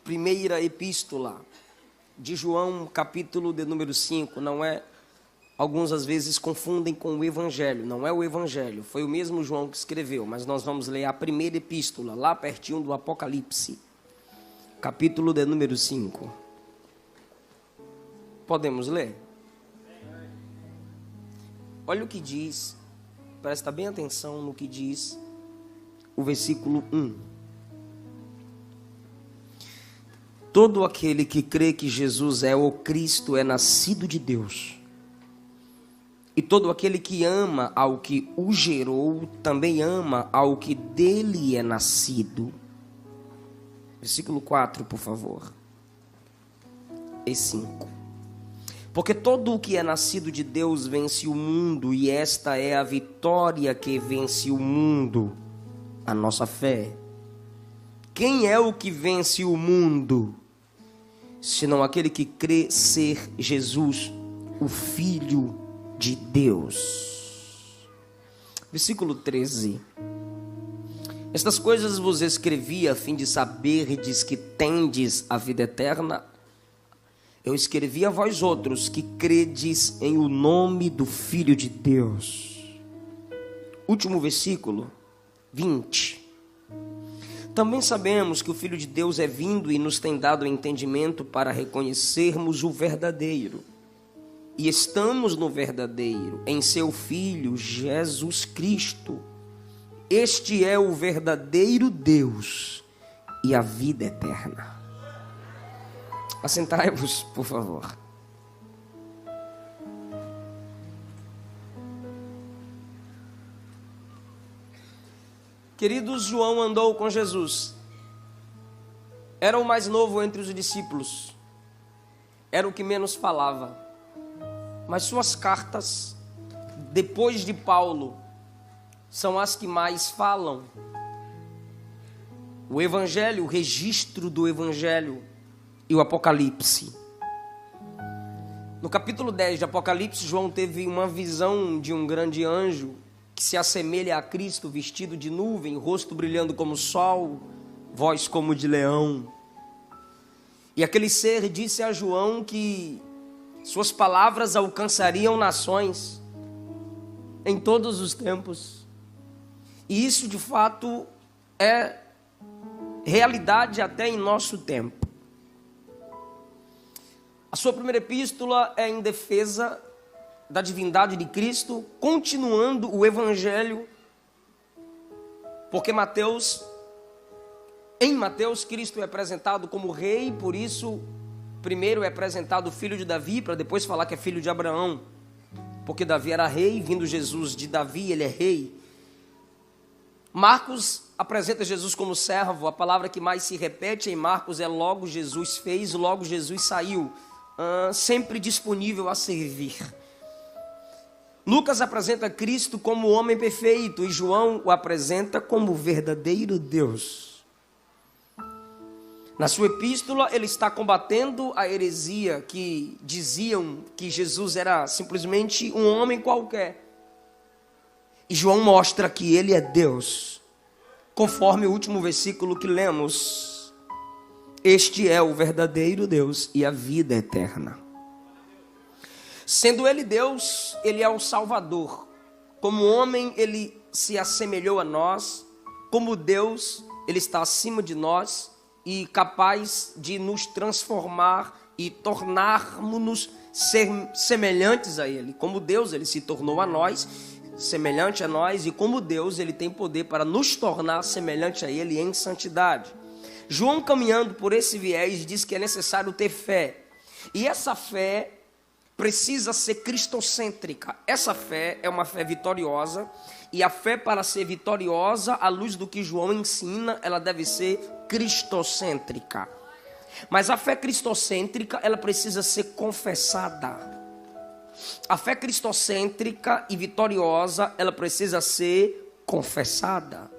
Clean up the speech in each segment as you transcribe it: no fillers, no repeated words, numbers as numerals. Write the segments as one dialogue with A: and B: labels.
A: primeira epístola de João, capítulo de número 5, não é? Alguns às vezes confundem com o Evangelho, não é o Evangelho, foi o mesmo João que escreveu, mas nós vamos ler a primeira epístola, lá pertinho do Apocalipse, capítulo de número 5. Podemos ler? Olha o que diz, presta bem atenção no que diz o versículo 1. Todo aquele que crê que Jesus é o Cristo é nascido de Deus. E todo aquele que ama ao que o gerou, também ama ao que dele é nascido. Versículo 4, por favor. E 5. Porque todo o que é nascido de Deus vence o mundo, e esta é a vitória que vence o mundo, a nossa fé. Quem é o que vence o mundo, senão aquele que crê ser Jesus, o Filho de Deus? Versículo 13. Estas coisas vos escrevi a fim de saberdes que tendes a vida eterna. Eu escrevi a vós outros que credes em o nome do Filho de Deus. Último versículo, 20. Também sabemos que o Filho de Deus é vindo e nos tem dado entendimento para reconhecermos o verdadeiro. E estamos no verdadeiro, em seu Filho, Jesus Cristo. Este é o verdadeiro Deus e a vida eterna. Assentai-vos, por favor. Queridos, João andou com Jesus. Era o mais novo entre os discípulos. Era o que menos falava. Mas suas cartas, depois de Paulo, são as que mais falam. O Evangelho, o registro do Evangelho e o Apocalipse. No capítulo 10 de Apocalipse, João teve uma visão de um grande anjo que se assemelha a Cristo, vestido de nuvem, rosto brilhando como o sol, voz como de leão. E aquele ser disse a João que suas palavras alcançariam nações em todos os tempos. E isso de fato é realidade até em nosso tempo. A sua primeira epístola é em defesa da divindade de Cristo, continuando o Evangelho, porque em Mateus, Cristo é apresentado como rei, por isso, primeiro é apresentado o filho de Davi, para depois falar que é filho de Abraão, porque Davi era rei, vindo Jesus de Davi, ele é rei. Marcos apresenta Jesus como servo, a palavra que mais se repete em Marcos é logo Jesus fez, logo Jesus saiu, sempre disponível a servir. Lucas apresenta Cristo como homem perfeito e João o apresenta como o verdadeiro Deus. Na sua epístola ele está combatendo a heresia que diziam que Jesus era simplesmente um homem qualquer. E João mostra que ele é Deus, conforme o último versículo que lemos. Este é o verdadeiro Deus e a vida eterna. Sendo ele Deus, ele é o Salvador. Como homem, ele se assemelhou a nós. Como Deus, ele está acima de nós e capaz de nos transformar e tornarmos-nos semelhantes a ele. Como Deus, ele se tornou a nós, semelhante a nós, e como Deus, ele tem poder para nos tornar semelhante a ele em santidade. João, caminhando por esse viés, diz que é necessário ter fé. E essa fé precisa ser cristocêntrica. Essa fé é uma fé vitoriosa, e a fé, para ser vitoriosa, à luz do que João ensina, ela deve ser cristocêntrica. Mas a fé cristocêntrica, ela precisa ser confessada. A fé cristocêntrica e vitoriosa, ela precisa ser confessada.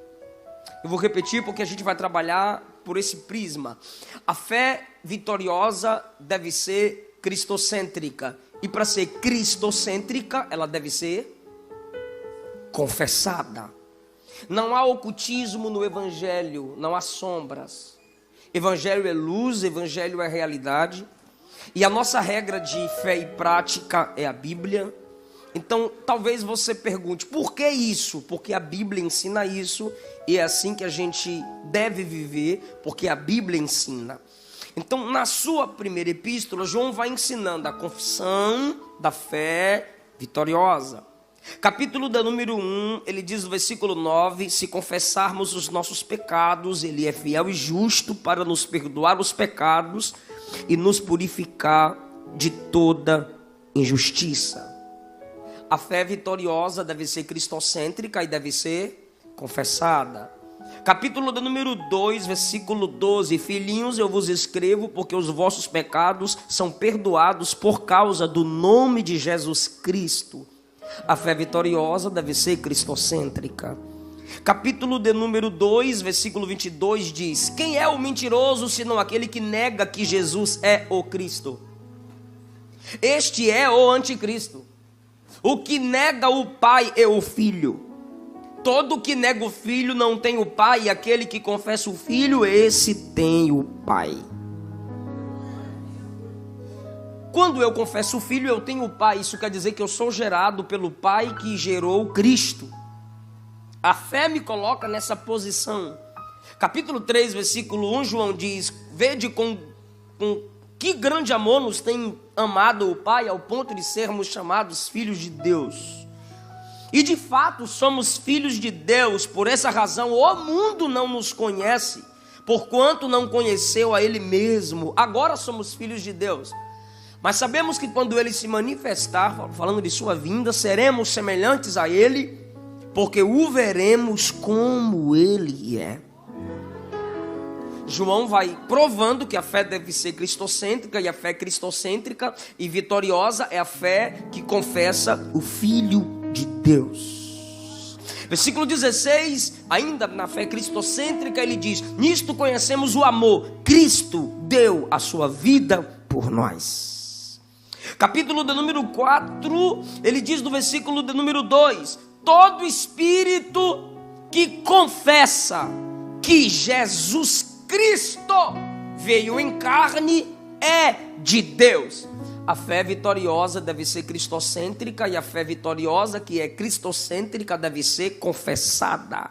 A: Eu vou repetir porque a gente vai trabalhar por esse prisma. A fé vitoriosa deve ser cristocêntrica. E para ser cristocêntrica, ela deve ser confessada. Não há ocultismo no Evangelho, não há sombras. Evangelho é luz, evangelho é realidade. E a nossa regra de fé e prática é a Bíblia. Então, talvez você pergunte, por que isso? Porque a Bíblia ensina isso, e é assim que a gente deve viver, porque a Bíblia ensina. Então, na sua primeira epístola, João vai ensinando a confissão da fé vitoriosa. Capítulo da número 1, ele diz no versículo 9, se confessarmos os nossos pecados, ele é fiel e justo para nos perdoar os pecados e nos purificar de toda injustiça. A fé vitoriosa deve ser cristocêntrica e deve ser confessada. Capítulo do número 2, versículo 12. Filhinhos, eu vos escrevo porque os vossos pecados são perdoados por causa do nome de Jesus Cristo. A fé vitoriosa deve ser cristocêntrica. Capítulo de número 2, versículo 22 diz: quem é o mentiroso senão aquele que nega que Jesus é o Cristo? Este é o anticristo. O que nega o Pai é o Filho. Todo que nega o Filho não tem o Pai, e aquele que confessa o Filho, esse tem o Pai. Quando eu confesso o Filho, eu tenho o Pai. Isso quer dizer que eu sou gerado pelo Pai que gerou Cristo. A fé me coloca nessa posição. Capítulo 3, versículo 1, João diz: vede com que grande amor nos tem amado o Pai, ao ponto de sermos chamados filhos de Deus. E de fato somos filhos de Deus. Por essa razão o mundo não nos conhece, porquanto não conheceu a Ele mesmo. Agora somos filhos de Deus. Mas sabemos que quando Ele se manifestar, falando de sua vinda, seremos semelhantes a Ele, porque o veremos como Ele é. João vai provando que a fé deve ser cristocêntrica, e a fé cristocêntrica e vitoriosa é a fé que confessa o Filho de Deus. Versículo 16, ainda na fé cristocêntrica, ele diz: nisto conhecemos o amor, Cristo deu a sua vida por nós. Capítulo de número 4, ele diz no versículo de número 2: todo espírito que confessa que Jesus Cristo veio em carne é de Deus. A fé vitoriosa deve ser cristocêntrica, e a fé vitoriosa que é cristocêntrica deve ser confessada.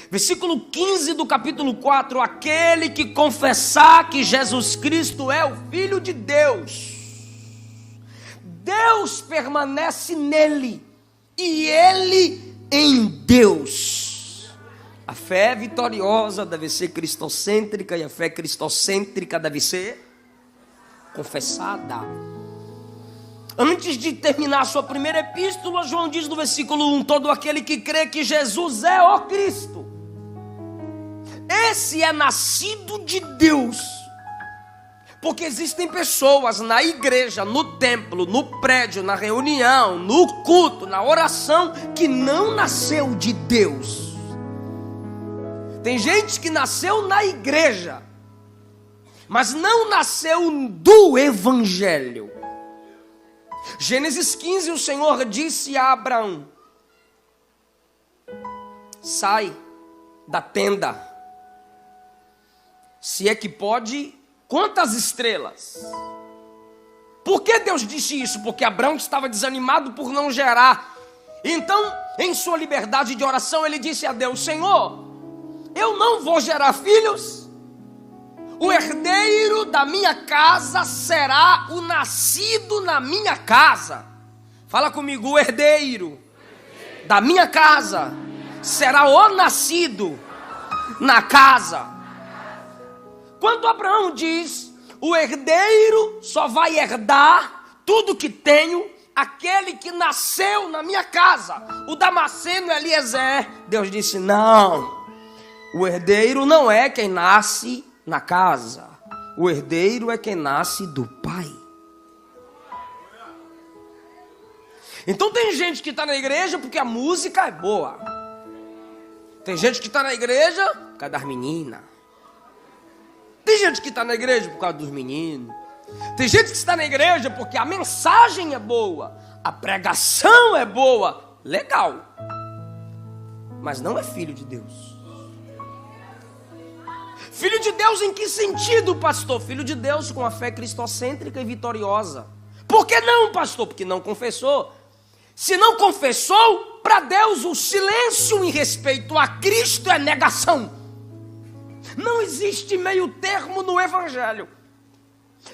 A: Versículo 15 do capítulo 4: aquele que confessar que Jesus Cristo é o Filho de Deus, Deus permanece nele e ele em Deus. A fé vitoriosa deve ser cristocêntrica, e a fé cristocêntrica deve ser confessada. Antes de terminar a sua primeira epístola, João diz no versículo 1: todo aquele que crê que Jesus é o Cristo, esse é nascido de Deus. Porque existem pessoas na igreja, no templo, no prédio, na reunião, no culto, na oração, que não nasceu de Deus. Tem gente que nasceu na igreja, mas não nasceu do Evangelho. Gênesis 15, o Senhor disse a Abraão: sai da tenda, se é que pode, conta as estrelas. Por que Deus disse isso? Porque Abraão estava desanimado por não gerar. Então, em sua liberdade de oração, ele disse a Deus: Senhor, eu não vou gerar filhos. O herdeiro da minha casa será o nascido na minha casa. Fala comigo: o herdeiro da minha casa será o nascido na casa. Quando Abraão diz: o herdeiro só vai herdar tudo que tenho aquele que nasceu na minha casa, o Damasceno Eliezer, Deus disse: não, o herdeiro não é quem nasce na casa, o herdeiro é quem nasce do Pai. Então tem gente que está na igreja porque a música é boa. Tem gente que está na igreja por causa das meninas. Tem gente que está na igreja por causa dos meninos. Tem gente que está na igreja porque a mensagem é boa, a pregação é boa. Legal. Mas não é filho de Deus. Filho de Deus em que sentido, pastor? Filho de Deus com a fé cristocêntrica e vitoriosa. Por que não, pastor? Porque não confessou. Se não confessou, para Deus o silêncio em respeito a Cristo é negação. Não existe meio termo no Evangelho.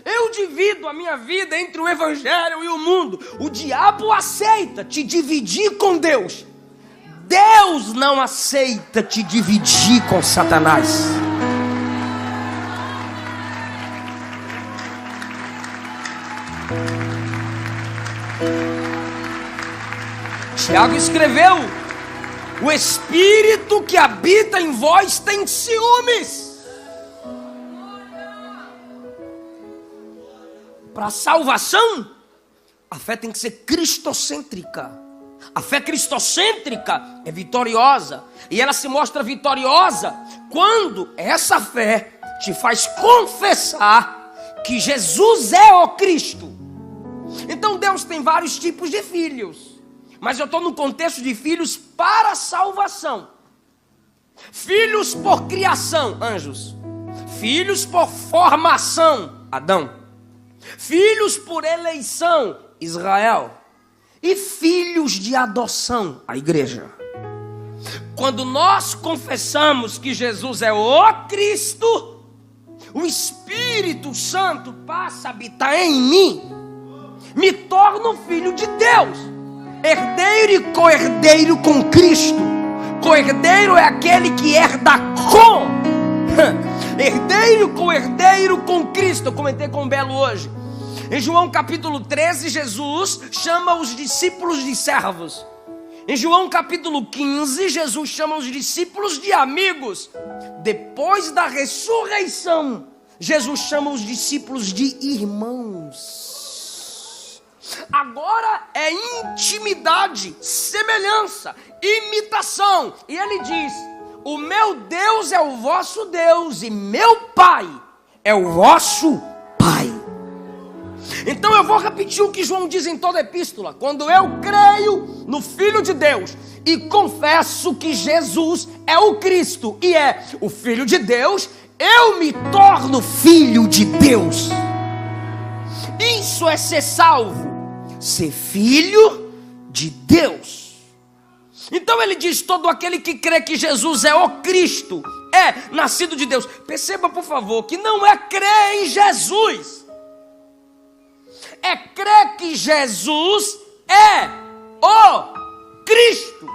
A: Eu divido a minha vida entre o Evangelho e o mundo. O diabo aceita te dividir com Deus. Deus não aceita te dividir com Satanás. Tiago escreveu: o espírito que habita em vós tem ciúmes. Para a salvação, a fé tem que ser cristocêntrica. A fé cristocêntrica é vitoriosa. E ela se mostra vitoriosa quando essa fé te faz confessar que Jesus é o Cristo. Então Deus tem vários tipos de filhos. Mas eu estou no contexto de filhos para a salvação. Filhos por criação, anjos. Filhos por formação, Adão. Filhos por eleição, Israel. E filhos de adoção, a igreja. Quando nós confessamos que Jesus é o Cristo, o Espírito Santo passa a habitar em mim, me torno filho de Deus, herdeiro e co-herdeiro com Cristo. Co-herdeiro é aquele que herda com. Herdeiro com herdeiro com Cristo. Eu comentei com o Belo hoje. Em João capítulo 13, Jesus chama os discípulos de servos. Em João capítulo 15, Jesus chama os discípulos de amigos. Depois da ressurreição, Jesus chama os discípulos de irmãos. Agora é intimidade, semelhança, imitação. E ele diz: o meu Deus é o vosso Deus e meu Pai é o vosso Pai. Então eu vou repetir o que João diz em toda a epístola. Quando eu creio no Filho de Deus e confesso que Jesus é o Cristo e é o Filho de Deus, eu me torno filho de Deus. Isso é ser salvo, ser filho de Deus. Então ele diz: todo aquele que crê que Jesus é o Cristo é nascido de Deus. Perceba, por favor, que não é crer em Jesus, é crer que Jesus é o Cristo.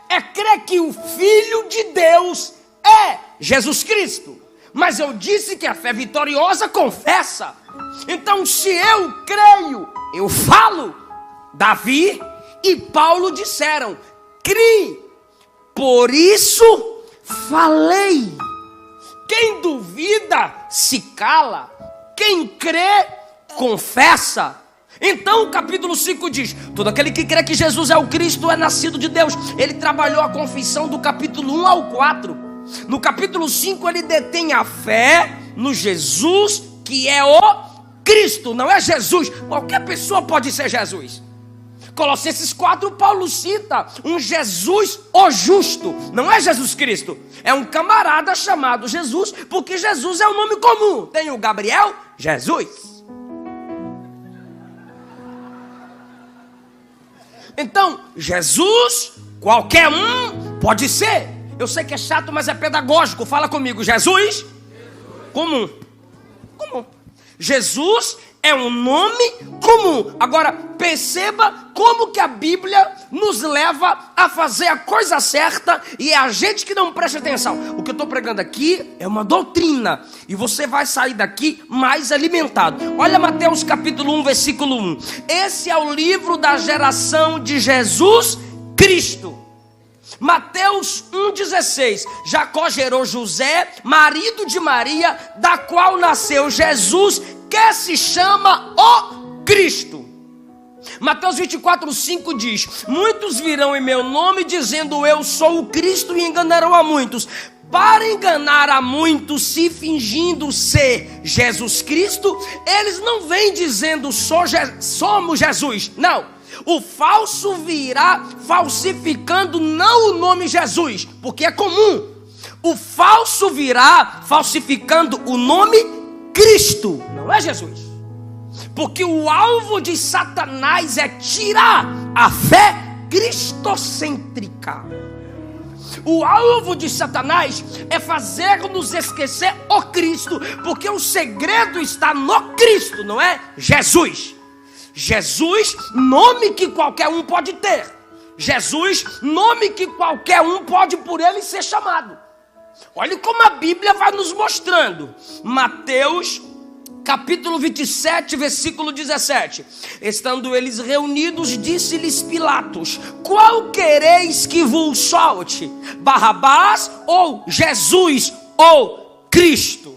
A: É crer que o Filho de Deus é Jesus Cristo. Mas eu disse que a fé vitoriosa confessa. Então, se eu creio, eu falo. Davi e Paulo disseram: crie, por isso falei. Quem duvida se cala, quem crê confessa. Então o capítulo 5 diz: todo aquele que crê que Jesus é o Cristo é nascido de Deus. Ele trabalhou a confissão do capítulo 1 ao 4. No capítulo 5 ele detém a fé no Jesus que é o Cristo. Não é Jesus, qualquer pessoa pode ser Jesus. Colossenses 4, Paulo cita um Jesus o justo. Não é Jesus Cristo, é um camarada chamado Jesus, porque Jesus é um nome comum. Tem o Gabriel, Jesus. Então, Jesus, qualquer um pode ser. Eu sei que é chato, mas é pedagógico. Fala comigo: Jesus. Comum. Comum. Jesus é um nome comum. Agora, perceba como que a Bíblia nos leva a fazer a coisa certa e é a gente que não presta atenção. O que eu estou pregando aqui é uma doutrina e você vai sair daqui mais alimentado. Olha Mateus capítulo 1, versículo 1. Esse é o livro da geração de Jesus Cristo. Mateus 1,16. Jacó gerou José, marido de Maria, da qual nasceu Jesus, que se chama o Cristo. Mateus 24:5 diz: muitos virão em meu nome dizendo eu sou o Cristo e enganarão a muitos. Para enganar a muitos, se fingindo ser Jesus Cristo, eles não vêm dizendo somos Jesus. Não, o falso virá falsificando não o nome Jesus, porque é comum. O falso virá falsificando o nome Cristo, não é Jesus. Porque o alvo de Satanás é tirar a fé cristocêntrica. O alvo de Satanás é fazer-nos esquecer o Cristo, porque o segredo está no Cristo, não é Jesus. Jesus, nome que qualquer um pode ter. Jesus, nome que qualquer um pode por ele ser chamado. Olha como a Bíblia vai nos mostrando. Mateus capítulo 27, versículo 17. Estando eles reunidos, disse-lhes Pilatos: qual quereis que vos solte? Barrabás ou Jesus ou Cristo?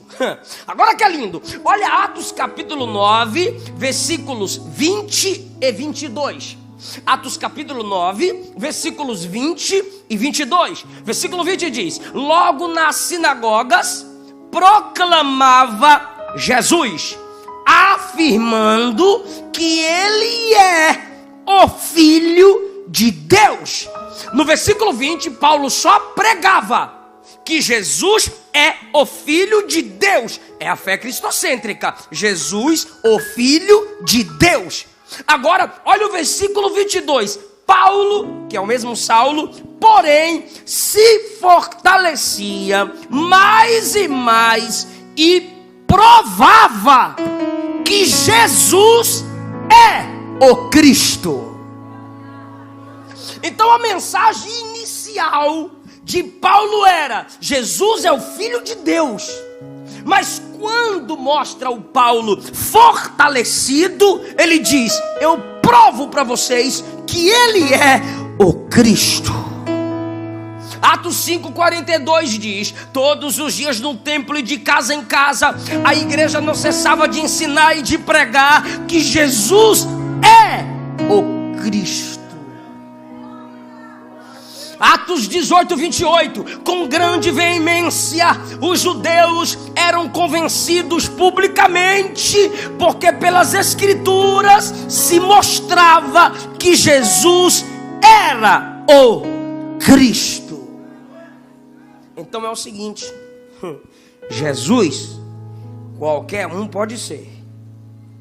A: Agora que é lindo. Olha Atos capítulo 9, versículos 20 e 22. Atos capítulo 9, versículos 20 e 22. Versículo 20 diz: logo nas sinagogas proclamava Jesus, afirmando que ele é o Filho de Deus. No versículo 20, Paulo só pregava que Jesus é o Filho de Deus. É a fé cristocêntrica. Jesus, o Filho de Deus. Agora, olha o versículo 22. Paulo, que é o mesmo Saulo, porém, se fortalecia mais e mais e provava que Jesus é o Cristo. Então a mensagem inicial de Paulo era: Jesus é o Filho de Deus. Mas quando mostra o Paulo fortalecido, ele diz: eu provo para vocês que ele é o Cristo. Atos 5,42 diz: todos os dias no templo e de casa em casa, a igreja não cessava de ensinar e de pregar que Jesus é o Cristo. Atos 18, 28, com grande veemência, os judeus eram convencidos publicamente, porque pelas escrituras se mostrava que Jesus era o Cristo. Então é o seguinte: Jesus, qualquer um pode ser,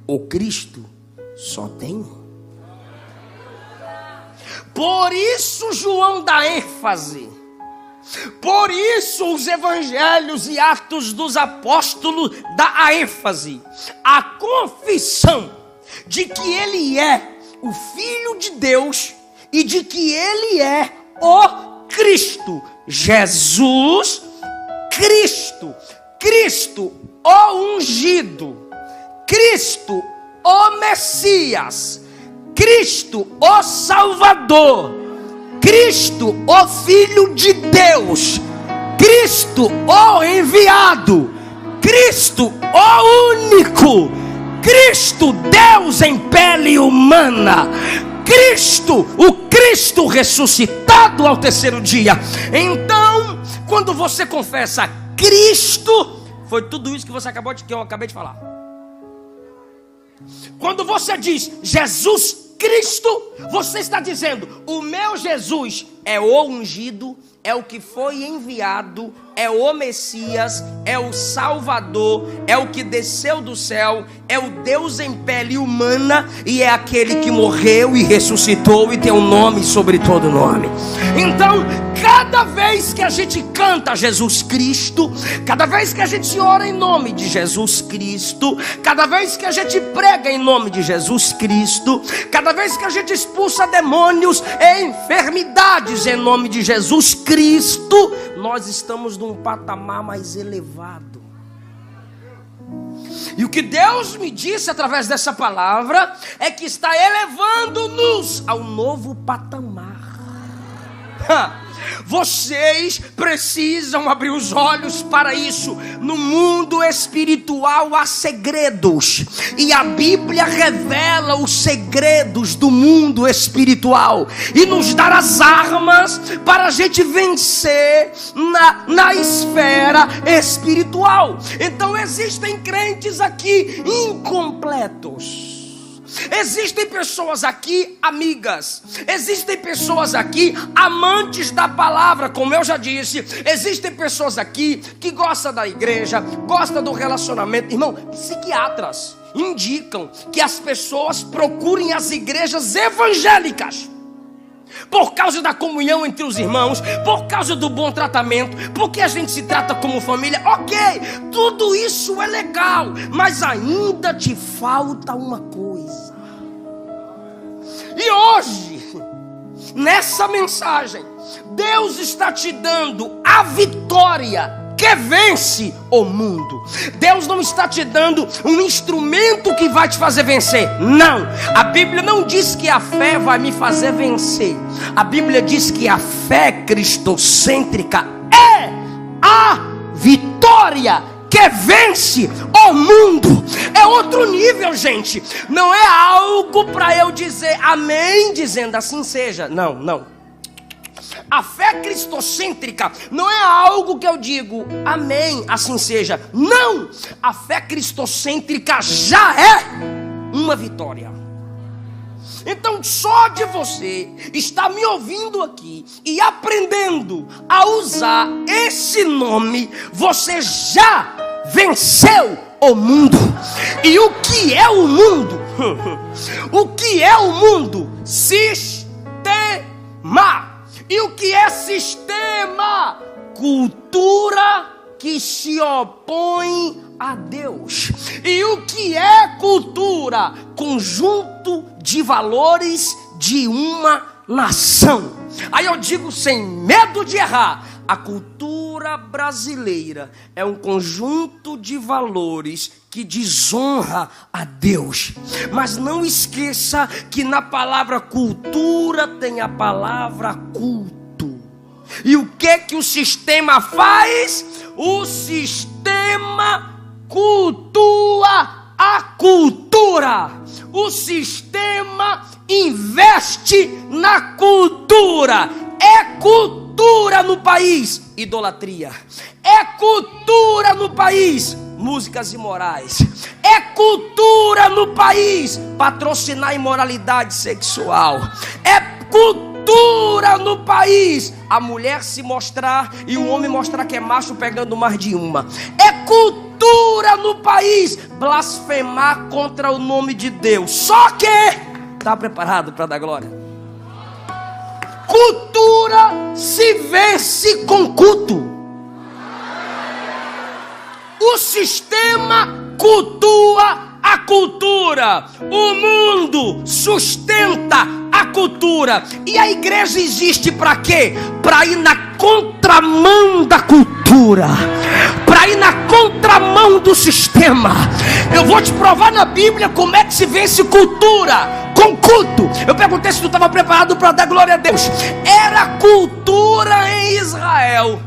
A: o Cristo só tem um. Por isso João dá ênfase, por isso os evangelhos e atos dos apóstolos dá a ênfase, a confissão de que ele é o Filho de Deus e de que ele é o Cristo. Jesus Cristo, Cristo o ungido, Cristo o Messias, Cristo o Salvador, Cristo o Filho de Deus, Cristo o enviado, Cristo o único, Cristo Deus em pele humana, Cristo, o Cristo ressuscitado ao terceiro dia. Então, quando você confessa Cristo, foi tudo isso que eu acabei de falar. Quando você diz Jesus Cristo, você está dizendo: o meu Jesus é o ungido, é o que foi enviado, é o Messias, é o Salvador, é o que desceu do céu, é o Deus em pele humana e é aquele que morreu e ressuscitou e tem um nome sobre todo nome. Então, cada vez que a gente canta Jesus Cristo, cada vez que a gente ora em nome de Jesus Cristo, cada vez que a gente prega em nome de Jesus Cristo, cada vez que a gente expulsa demônios e enfermidades em nome de Jesus Cristo, nós estamos num patamar mais elevado. E o que Deus me disse através dessa palavra é que está elevando-nos ao novo patamar. Vocês precisam abrir os olhos para isso. No mundo espiritual há segredos, e a Bíblia revela os segredos do mundo espiritual e nos dá as armas para a gente vencer na esfera espiritual. Então existem crentes aqui incompletos, Existem pessoas aqui amigas, existem pessoas aqui amantes da palavra, como eu já disse. Existem pessoas aqui que gostam da igreja, gostam do relacionamento. Irmão, psiquiatras indicam que as pessoas procurem as igrejas evangélicas por causa da comunhão entre os irmãos, por causa do bom tratamento, porque a gente se trata como família. Ok, tudo isso é legal, mas ainda te falta uma coisa. E hoje, nessa mensagem, Deus está te dando a vitória que vence o mundo. Deus não está te dando um instrumento que vai te fazer vencer. Não, a Bíblia não diz que a fé vai me fazer vencer. A Bíblia diz que a fé cristocêntrica é a vitória que vence o mundo. É outro nível, gente. Não é algo para eu dizer amém, dizendo assim seja. Não, não. A fé cristocêntrica não é algo que eu digo amém, assim seja. Não, a fé cristocêntrica já é uma vitória. Então só de você estar me ouvindo aqui e aprendendo a usar esse nome, você já venceu o mundo. E o que é o mundo? O que é o mundo? Sistema. E o que é sistema? Cultura que se opõe a Deus. E o que é cultura? Conjunto de valores de uma nação. Aí eu digo sem medo de errar, a cultura brasileira é um conjunto de valores que desonra a Deus. Mas não esqueça que na palavra cultura tem a palavra culto. E o que o sistema faz? O sistema cultua a cultura. O sistema investe na cultura. É cultura no país, idolatria. É cultura no país, músicas imorais. É cultura no país, patrocinar imoralidade sexual. É cultura no país, a mulher se mostrar e o homem mostrar que é macho pegando mais de uma. É cultura no país, blasfemar contra o nome de Deus. Só que, está preparado para dar glória? Cultura se vence com culto. O sistema cultua a cultura. O mundo sustenta a cultura. E a igreja existe para quê? Para ir na contramão da cultura, para ir na contramão do sistema. Eu vou te provar na Bíblia como é que se vence cultura. Com culto. Eu perguntei se tu estava preparado para dar glória a Deus. Era cultura em Israel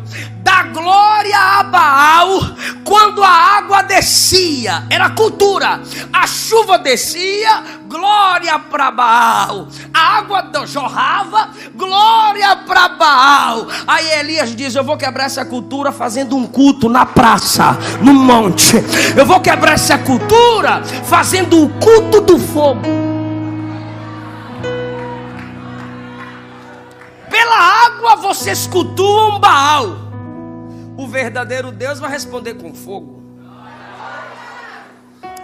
A: dar glória a Baal quando a água descia. Era cultura. A chuva descia, glória para Baal. A água jorrava, glória para Baal. Aí Elias diz: eu vou quebrar essa cultura fazendo um culto na praça, no monte. Eu vou quebrar essa cultura fazendo o culto do fogo. Pela água vocês cultuam Baal. O verdadeiro Deus vai responder com fogo.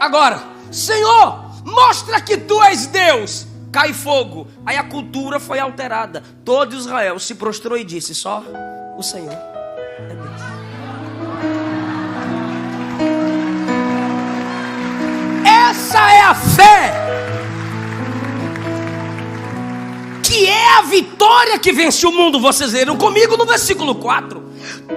A: Agora, Senhor, mostra que tu és Deus. Cai fogo. Aí a cultura foi alterada. Todo Israel se prostrou e disse: só o Senhor é Deus. Essa é a fé que é a vitória que vence o mundo. Vocês leram comigo no versículo 4.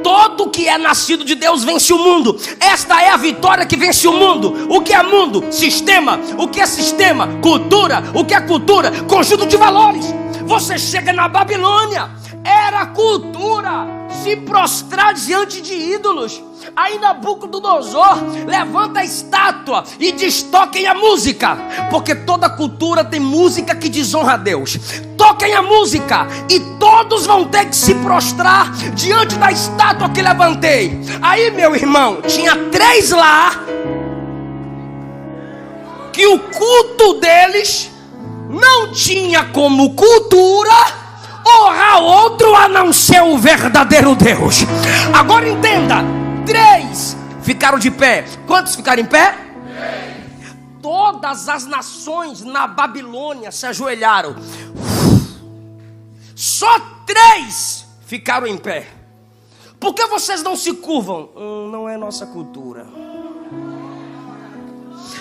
A: Todo que é nascido de Deus vence o mundo. Esta é a vitória que vence o mundo. O que é mundo? Sistema. O que é sistema? Cultura. O que é cultura? Conjunto de valores. Você chega na Babilônia, era cultura se prostrar diante de ídolos. Aí Nabucodonosor levanta a estátua e diz: toquem a música, porque toda cultura tem música que desonra a Deus. Toquem a música e todos vão ter que se prostrar diante da estátua que levantei. Aí, meu irmão, tinha 3 lá que o culto deles não tinha como cultura honrar outro a não ser o verdadeiro Deus. Agora entenda: 3 ficaram de pé. Quantos ficaram em pé? 3. Todas as nações na Babilônia se ajoelharam. Só 3 ficaram em pé. Por que vocês não se curvam? Não é nossa cultura.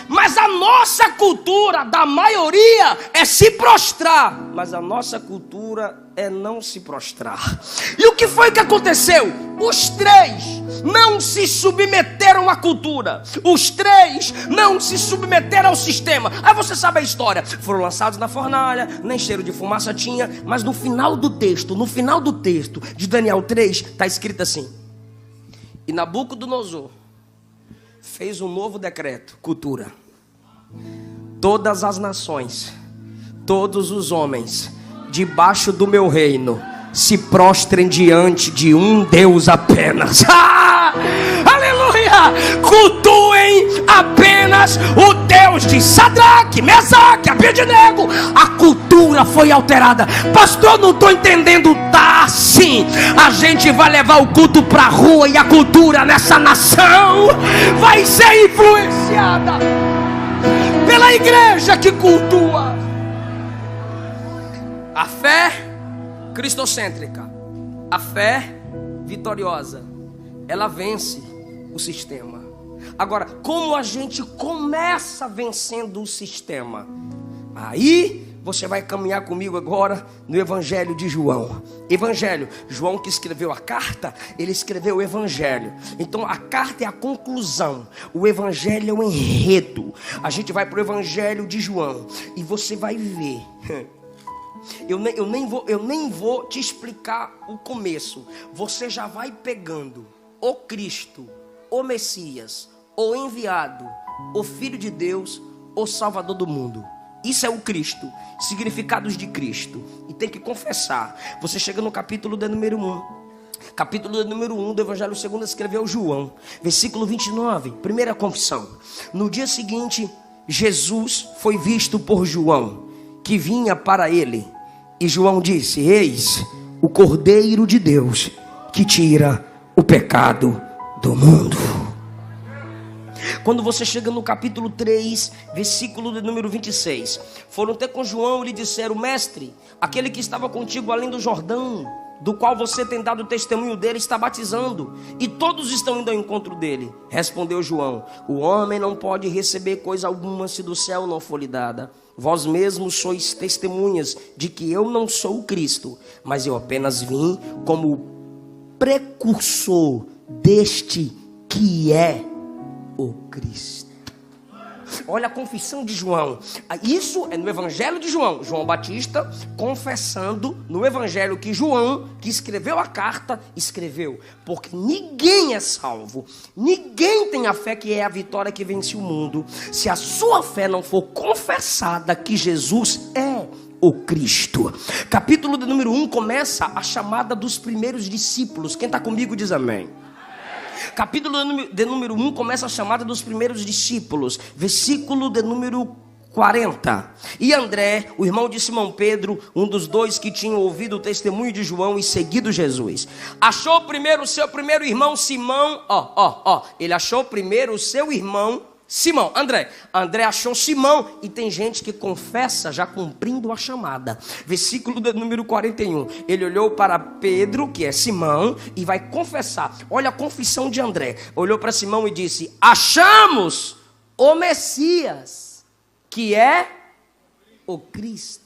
A: Mas a nossa cultura, da maioria, é se prostrar. Mas a nossa cultura é não se prostrar. E o que foi que aconteceu? Os 3 não se submeteram à cultura. Os 3 não se submeteram ao sistema. Aí você sabe a história. Foram lançados na fornalha, nem cheiro de fumaça tinha. Mas no final do texto de Daniel 3, está escrito assim: e Nabucodonosor fez um novo decreto, cultura. Todas as nações, todos os homens debaixo do meu reino se prostrem diante de um Deus apenas. Aleluia! Cultuem apenas o Deus de Sadraque, Mesaque, Abednego. A cultura foi alterada. Pastor, não estou entendendo. Tá sim. A gente vai levar o culto para a rua e a cultura nessa nação vai ser influenciada pela igreja que cultua. A fé cristocêntrica, a fé vitoriosa, ela vence o sistema. Agora, como a gente começa vencendo o sistema? Aí você vai caminhar comigo agora no Evangelho de João. João que escreveu a carta, ele escreveu o Evangelho. Então a carta é a conclusão, o Evangelho é o enredo. A gente vai para o Evangelho de João e você vai ver. Eu nem vou te explicar o começo. Você já vai pegando o Cristo, o Messias, o enviado, o Filho de Deus, o Salvador do mundo. Isso é o Cristo, significados de Cristo. E tem que confessar. Você chega no capítulo de número 1. Capítulo de número 1 do Evangelho segundo escreveu João. Versículo 29, primeira confissão. No dia seguinte, Jesus foi visto por João, que vinha para ele. E João disse: eis o Cordeiro de Deus, que tira o pecado do mundo. Quando você chega no capítulo 3, versículo de número 26, foram ter com João e lhe disseram: mestre, aquele que estava contigo além do Jordão, do qual você tem dado testemunho dele, está batizando, e todos estão indo ao encontro dele. Respondeu João: o homem não pode receber coisa alguma se do céu não for lhe dada. Vós mesmos sois testemunhas de que eu não sou o Cristo, mas eu apenas vim como precursor deste que é o Cristo. Olha a confissão de João. Isso é no Evangelho de João. João Batista confessando no Evangelho que João, que escreveu a carta, escreveu. Porque ninguém é salvo. Ninguém tem a fé que é a vitória que vence o mundo, se a sua fé não for confessada que Jesus é o Cristo. Capítulo de número 1 começa a chamada dos primeiros discípulos. Quem está comigo diz amém. Capítulo de número 1 começa a chamada dos primeiros discípulos. Versículo de número 40. E André, o irmão de Simão Pedro, um dos dois que tinham ouvido o testemunho de João e seguido Jesus, achou primeiro o seu primeiro irmão Simão. Ele achou primeiro o seu irmão Simão. André achou Simão. E tem gente que confessa já cumprindo a chamada. Versículo de número 41. Ele olhou para Pedro, que é Simão, e vai confessar. Olha a confissão de André. Olhou para Simão e disse: achamos o Messias, que é o Cristo.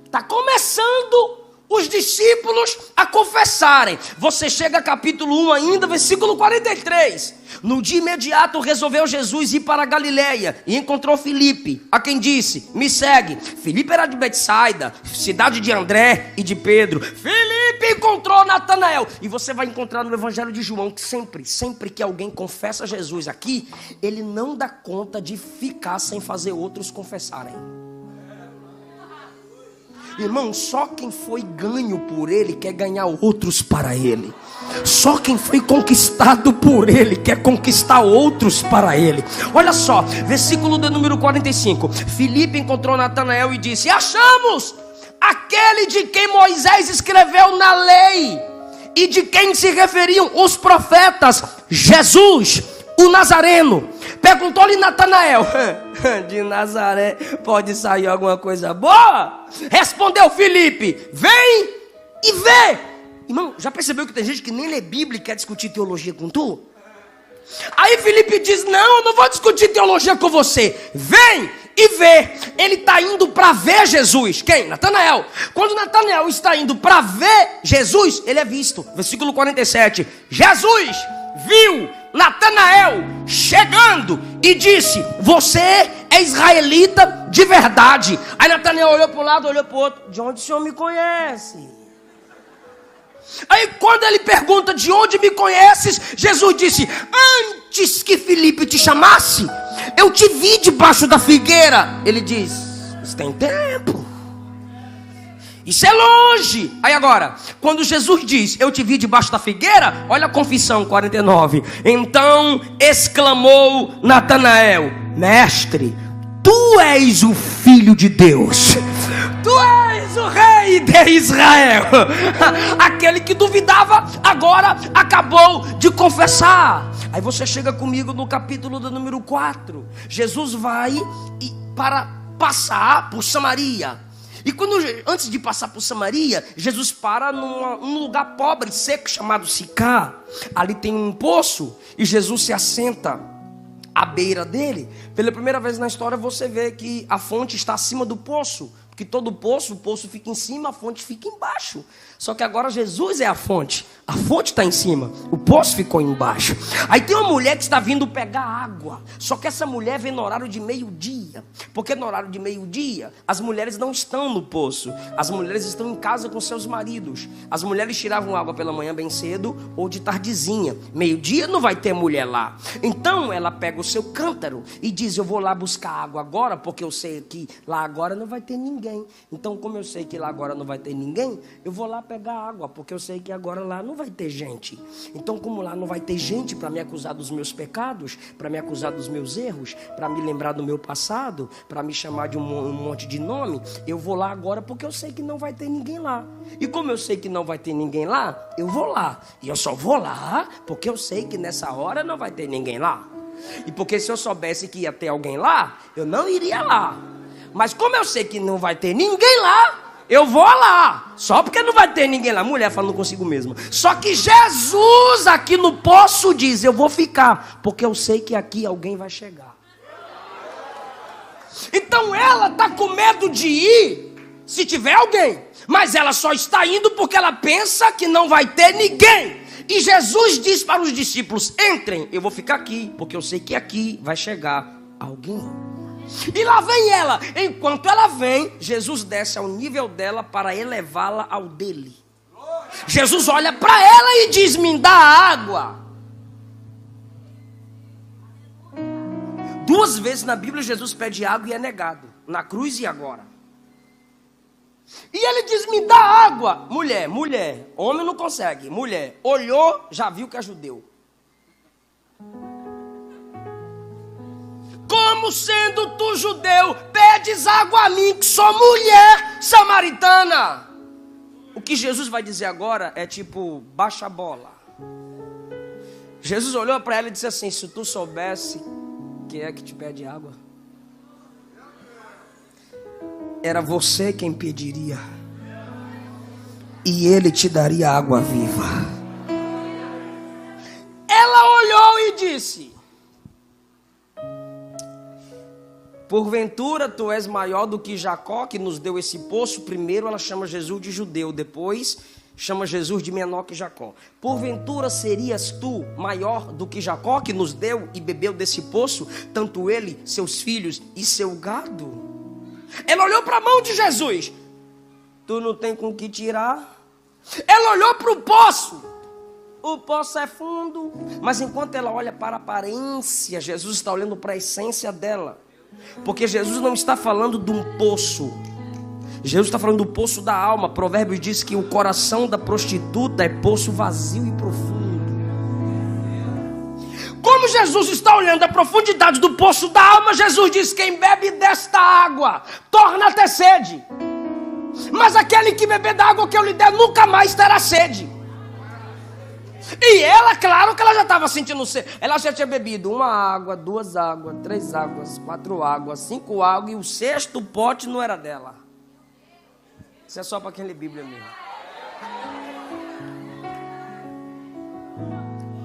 A: Está começando os discípulos a confessarem. Você chega a capítulo 1 ainda, versículo 43. No dia imediato resolveu Jesus ir para a Galileia e encontrou Filipe, a quem disse: me segue. Filipe era de Betsaida, cidade de André e de Pedro. Filipe encontrou Natanael. E você vai encontrar no Evangelho de João que sempre que alguém confessa Jesus aqui, ele não dá conta de ficar sem fazer outros confessarem. Irmão, só quem foi ganho por ele quer ganhar outros para ele. Só quem foi conquistado por ele quer conquistar outros para ele. Olha só, versículo de número 45. Filipe encontrou Natanael e disse: achamos aquele de quem Moisés escreveu na lei e de quem se referiam os profetas, Jesus, o Nazareno. Perguntou-lhe Natanael: de Nazaré pode sair alguma coisa boa? Respondeu Filipe: vem e vê. Irmão, já percebeu que tem gente que nem lê Bíblia e quer discutir teologia com tu? Aí Filipe diz: não, eu não vou discutir teologia com você. Vem e vê. Ele está indo para ver Jesus. Quem? Natanael. Quando Natanael está indo para ver Jesus, ele é visto. Versículo 47. Jesus viu Natanael chegando e disse: você é israelita de verdade. Aí Natanael olhou para um lado, olhou para o outro: de onde o senhor me conhece? Aí quando ele pergunta: de onde me conheces? Jesus disse: antes que Filipe te chamasse, eu te vi debaixo da figueira. Ele diz: isso tem tempo, isso é longe. Aí agora, quando Jesus diz: eu te vi debaixo da figueira, olha a confissão 49. Então exclamou Natanael: mestre, tu és o Filho de Deus, tu és o Rei de Israel. Aquele que duvidava agora acabou de confessar. Aí você chega comigo no capítulo do número 4. Jesus vai para passar por Samaria. E antes de passar por Samaria, Jesus para num lugar pobre, seco, chamado Sicá. Ali tem um poço e Jesus se assenta à beira dele. Pela primeira vez na história você vê que a fonte está acima do poço. Porque todo poço, o poço fica em cima, a fonte fica embaixo. Só que agora Jesus é a fonte está em cima, o poço ficou embaixo. Aí tem uma mulher que está vindo pegar água. Só que essa mulher vem no horário de meio-dia. Porque no horário de meio-dia as mulheres não estão no poço, as mulheres estão em casa com seus maridos. As mulheres tiravam água pela manhã bem cedo ou de tardezinha. Meio-dia não vai ter mulher lá. Então ela pega o seu cântaro e diz: eu vou lá buscar água agora, porque eu sei que lá agora não vai ter ninguém. Então, como eu sei que lá agora não vai ter ninguém, eu vou lá pegar água, porque eu sei que agora lá não vai ter gente. Então, como lá não vai ter gente para me acusar dos meus pecados, para me acusar dos meus erros, para me lembrar do meu passado, para me chamar de um monte de nome, eu vou lá agora porque eu sei que não vai ter ninguém lá. E como eu sei que não vai ter ninguém lá, eu vou lá. E eu só vou lá porque eu sei que nessa hora não vai ter ninguém lá. E porque se eu soubesse que ia ter alguém lá, eu não iria lá. Mas como eu sei que não vai ter ninguém lá, eu vou lá. Só porque não vai ter ninguém lá. Mulher falando consigo mesma. Só que Jesus aqui no poço diz: eu vou ficar, porque eu sei que aqui alguém vai chegar. Então ela está com medo de ir, se tiver alguém. Mas ela só está indo porque ela pensa que não vai ter ninguém. E Jesus diz para os discípulos: entrem, eu vou ficar aqui, porque eu sei que aqui vai chegar alguém. E lá vem ela. Enquanto ela vem, Jesus desce ao nível dela para elevá-la ao dele. Jesus olha para ela e diz: me dá água. 2 vezes na Bíblia Jesus pede água e é negado. Na cruz e agora. E ele diz: me dá água. Mulher, homem não consegue. Mulher, olhou, já viu que é judeu. Como sendo tu judeu, pedes água a mim, que sou mulher samaritana? O que Jesus vai dizer agora é tipo: baixa a bola. Jesus olhou para ela e disse assim: se tu soubesse quem é que te pede água, era você quem pediria, e ele te daria água viva. Ela olhou e disse: porventura tu és maior do que Jacó, que nos deu esse poço? Primeiro ela chama Jesus de judeu, depois chama Jesus de menor que Jacó. Porventura serias tu maior do que Jacó, que nos deu e bebeu desse poço, tanto ele, seus filhos e seu gado? Ela olhou para a mão de Jesus: tu não tem com que tirar. Ela olhou para o poço é fundo. Mas enquanto ela olha para a aparência, Jesus está olhando para a essência dela. Porque Jesus não está falando de um poço, Jesus está falando do poço da alma. Provérbios diz que o coração da prostituta é poço vazio e profundo. Como Jesus está olhando a profundidade do poço da alma, Jesus diz: quem bebe desta água torna a ter sede, mas aquele que beber da água que eu lhe der nunca mais terá sede. E ela, claro que ela já estava sentindo sede. Ela já tinha bebido 1 água, 2 águas, 3 águas, 4 águas, 5 águas, e o 6º pote não era dela. Isso é só para quem lê Bíblia mesmo.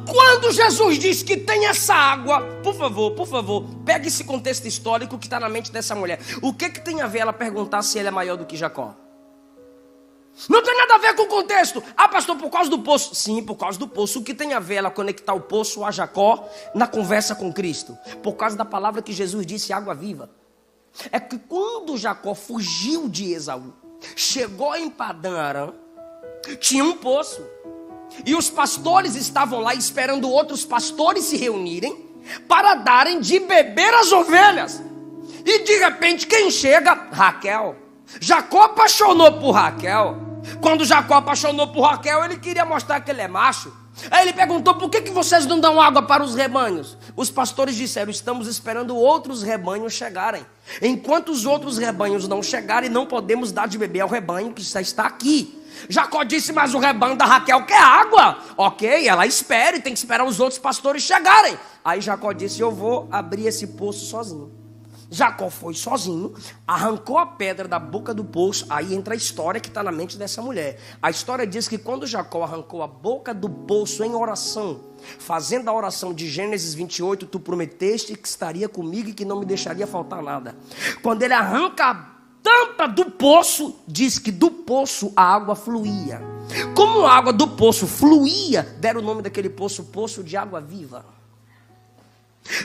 A: Quando Jesus diz que tem essa água, por favor, pegue esse contexto histórico que está na mente dessa mulher. O que tem a ver ela perguntar se ele é maior do que Jacó? Não tem nada a ver com o contexto. Ah, pastor, por causa do poço. Sim, por causa do poço. O que tem a ver ela conectar o poço a Jacó na conversa com Cristo? Por causa da palavra que Jesus disse, água viva. É que quando Jacó fugiu de Esaú, chegou em Padã Arã, tinha um poço. E os pastores estavam lá esperando outros pastores se reunirem para darem de beber às ovelhas. E de repente quem chega? Raquel. Jacó apaixonou por Raquel. Quando Jacó apaixonou por Raquel, ele queria mostrar que ele é macho. Aí ele perguntou: por que vocês não dão água para os rebanhos? Os pastores disseram: estamos esperando outros rebanhos chegarem. Enquanto os outros rebanhos não chegarem, não podemos dar de beber ao rebanho que já está aqui. Jacó disse: mas o rebanho da Raquel quer água. Ok, ela espera e tem que esperar os outros pastores chegarem. Aí Jacó disse: eu vou abrir esse poço sozinho. Jacó foi sozinho, arrancou a pedra da boca do poço. Aí entra a história que está na mente dessa mulher. A história diz que quando Jacó arrancou a boca do poço em oração, fazendo a oração de Gênesis 28, tu prometeste que estaria comigo e que não me deixaria faltar nada. Quando ele arranca a tampa do poço, diz que do poço a água fluía. Como a água do poço fluía, deram o nome daquele poço, poço de água viva.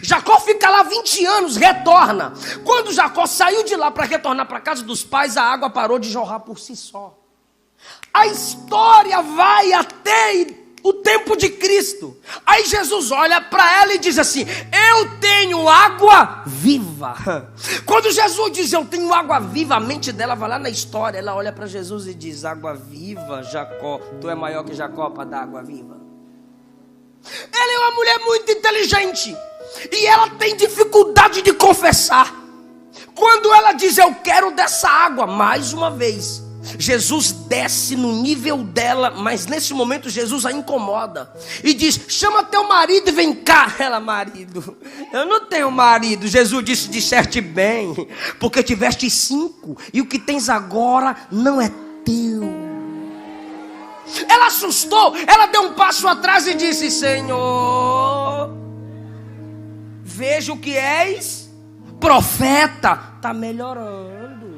A: Jacó fica lá 20 anos, retorna. Quando Jacó saiu de lá para retornar para a casa dos pais, a água parou de jorrar por si só. A história vai até o tempo de Cristo. Aí Jesus olha para ela e diz assim: eu tenho água viva. Quando Jesus diz eu tenho água viva, a mente dela vai lá na história. Ela olha para Jesus e diz: água viva, Jacó, tu é maior que Jacó para dar água viva. Ela é uma mulher muito inteligente e ela tem dificuldade de confessar. Quando ela diz eu quero dessa água, mais uma vez Jesus desce no nível dela, mas nesse momento Jesus a incomoda e diz: chama teu marido e vem cá. Ela: marido? Eu não tenho marido. Jesus disse: disseste bem, porque tiveste 5 e o que tens agora não é teu. Ela assustou, ela deu um passo atrás e disse: Senhor, vejo que és profeta. Está melhorando.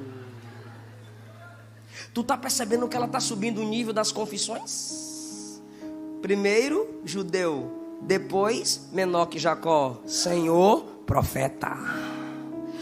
A: Tu está percebendo que ela está subindo o nível das confissões? Primeiro judeu, depois menor que Jacó, Senhor, profeta.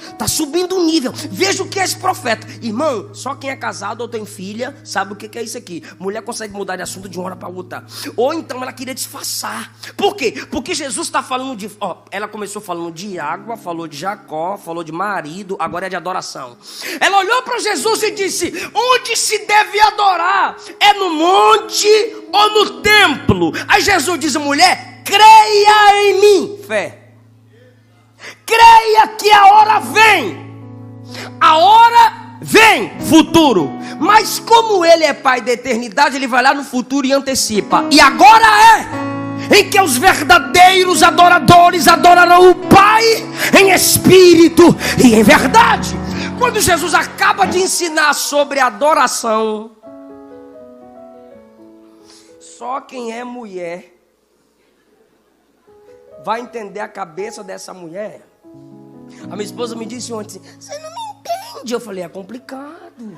A: Está subindo o nível. Veja o que é esse profeta. Irmão, só quem é casado ou tem filha sabe o que é isso aqui. Mulher consegue mudar de assunto de uma hora para outra. Ou então ela queria disfarçar. Por quê? Porque Jesus está falando de... ela começou falando de água, falou de Jacó, falou de marido, agora é de adoração. Ela olhou para Jesus e disse: onde se deve adorar? É no monte ou no templo? Aí Jesus diz: mulher, creia em mim. Fé. Creia que a hora vem. A hora vem, futuro. Mas como ele é pai da eternidade, ele vai lá no futuro e antecipa. E agora é em que os verdadeiros adoradores adorarão o Pai em espírito e em verdade. Quando Jesus acaba de ensinar sobre adoração, só quem é mulher vai entender a cabeça dessa mulher. A minha esposa me disse ontem: você não me entende. Eu falei: é complicado.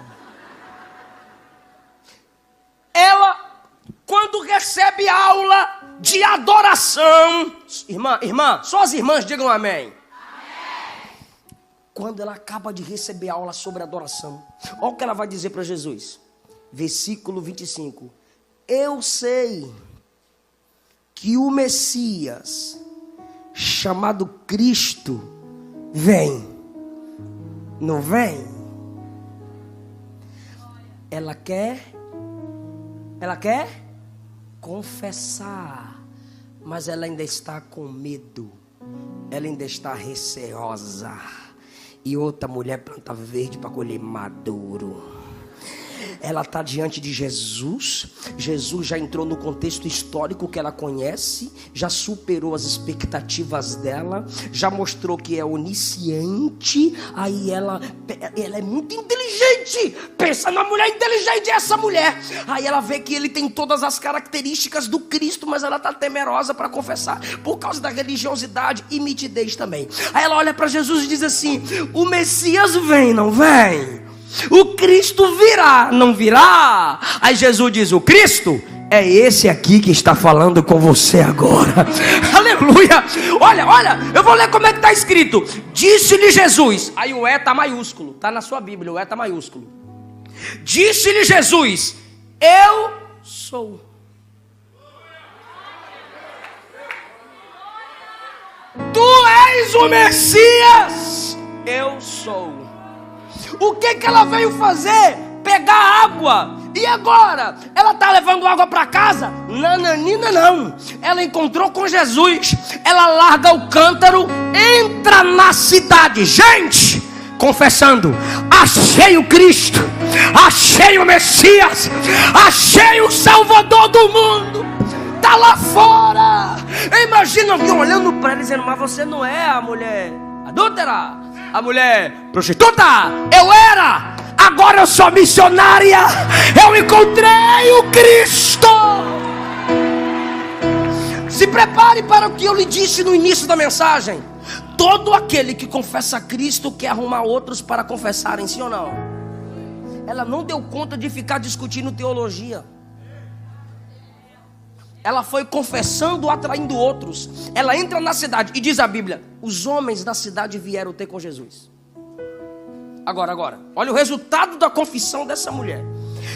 A: Ela, quando recebe aula de adoração, irmã, só as irmãs digam amém. Quando ela acaba de receber aula sobre adoração, olha o que ela vai dizer para Jesus. Versículo 25: eu sei que o Messias, chamado Cristo, vem. Não vem? ela quer confessar, mas ela ainda está com medo, ela ainda está receosa. E outra mulher planta verde para colher maduro. Ela está diante de Jesus. Jesus já entrou no contexto histórico que ela conhece, já superou as expectativas dela, já mostrou que é onisciente. Aí ela é muito inteligente. Pensa na mulher inteligente, essa mulher. Aí ela vê que ele tem todas as características do Cristo, mas ela está temerosa para confessar, por causa da religiosidade e mitidez também. Aí ela olha para Jesus e diz assim: o Messias vem, não vem? O Cristo virá, não virá? Aí Jesus diz: o Cristo é esse aqui que está falando com você agora. Aleluia. Olha, eu vou ler como é que está escrito. Disse-lhe Jesus. Aí o está maiúsculo, está na sua Bíblia, o está maiúsculo. Disse-lhe Jesus: eu sou. Tu és o Messias. Eu sou. O que ela veio fazer? Pegar água. E agora? Ela está levando água para casa? Nananina não. Ela encontrou com Jesus. Ela larga o cântaro, entra na cidade. Gente, confessando: achei o Cristo, achei o Messias, achei o Salvador do mundo. Está lá fora. Imagina alguém olhando para ela dizendo: mas você não é a mulher adúltera, a mulher prostituta? Eu era, agora eu sou missionária. Eu encontrei o Cristo. Se prepare para o que eu lhe disse no início da mensagem. Todo aquele que confessa Cristo quer arrumar outros para confessarem, sim ou não? Ela não deu conta de ficar discutindo teologia. Ela foi confessando, atraindo outros. Ela entra na cidade e diz a Bíblia: os homens da cidade vieram ter com Jesus. Agora, olha o resultado da confissão dessa mulher.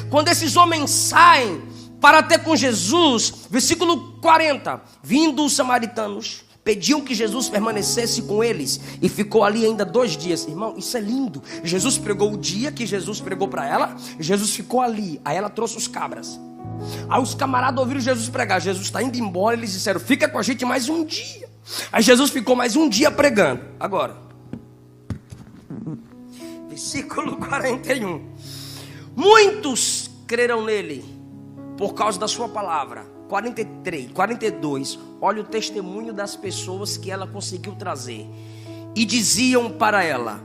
A: Quando esses homens saem para ter com Jesus, versículo 40: vindo os samaritanos, pediam que Jesus permanecesse com eles, e ficou ali ainda 2 dias. Irmão, isso é lindo. Jesus pregou o dia que Jesus pregou para ela. Jesus ficou ali. Aí ela trouxe os cabras. Aí os camaradas ouviram Jesus pregar. Jesus está indo embora. Eles disseram: fica com a gente mais um dia. Aí Jesus ficou mais um dia pregando. Agora, versículo 41: muitos creram nele por causa da sua palavra. 43, 42, olha o testemunho das pessoas que ela conseguiu trazer. E diziam para ela: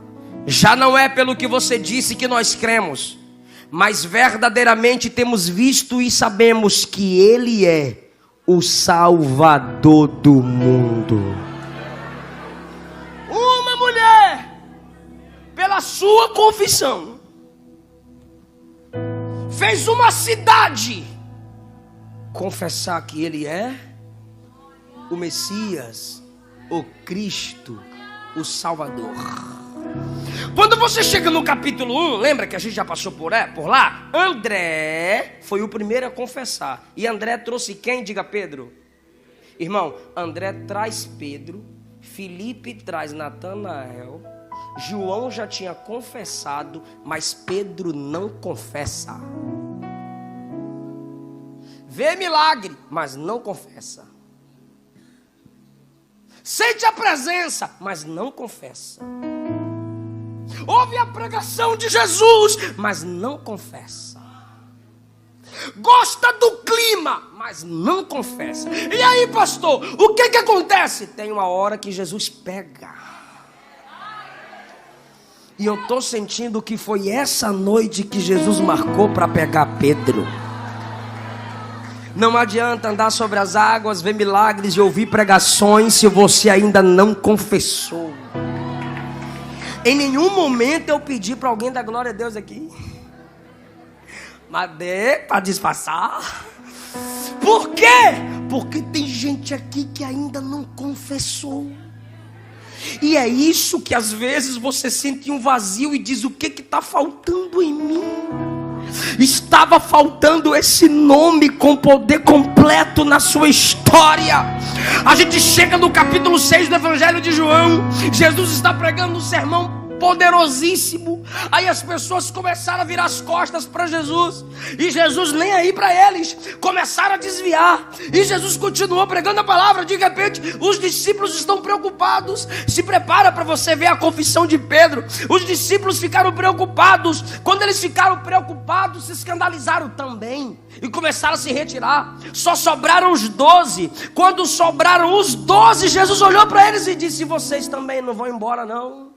A: já não é pelo que você disse que nós cremos, mas verdadeiramente temos visto e sabemos que Ele é o Salvador do mundo. Uma mulher, pela sua confissão, fez uma cidade confessar que Ele é o Messias, o Cristo, o Salvador. Quando você chega no capítulo 1, lembra que a gente já passou por lá? André foi o primeiro a confessar. E André trouxe quem? Diga: Pedro. Irmão, André traz Pedro, Filipe traz Natanael, João já tinha confessado, mas Pedro não confessa. Vê milagre, mas não confessa. Sente a presença, mas não confessa. Ouve a pregação de Jesus, mas não confessa. Gosta do clima, mas não confessa. E aí, pastor, o que acontece? Tem uma hora que Jesus pega. E eu estou sentindo que foi essa noite que Jesus marcou para pegar Pedro. Não adianta andar sobre as águas, ver milagres e ouvir pregações se você ainda não confessou. Em nenhum momento eu pedi para alguém dar glória a Deus aqui, mas dê para disfarçar. Por quê? Porque tem gente aqui que ainda não confessou. E é isso que às vezes você sente um vazio e diz: o que está faltando em mim? Estava faltando esse nome com poder completo na sua história. A gente chega no capítulo 6 do Evangelho de João. Jesus está pregando um sermão poderosíssimo. Aí as pessoas começaram a virar as costas para Jesus, e Jesus nem aí para eles, começaram a desviar, e Jesus continuou pregando a palavra. De repente os discípulos estão preocupados. Se prepara para você ver a confissão de Pedro. Os discípulos ficaram preocupados. Quando eles ficaram preocupados, se escandalizaram também e começaram a se retirar. Só sobraram os 12. Quando sobraram os 12, Jesus olhou para eles e disse: vocês também não vão embora não?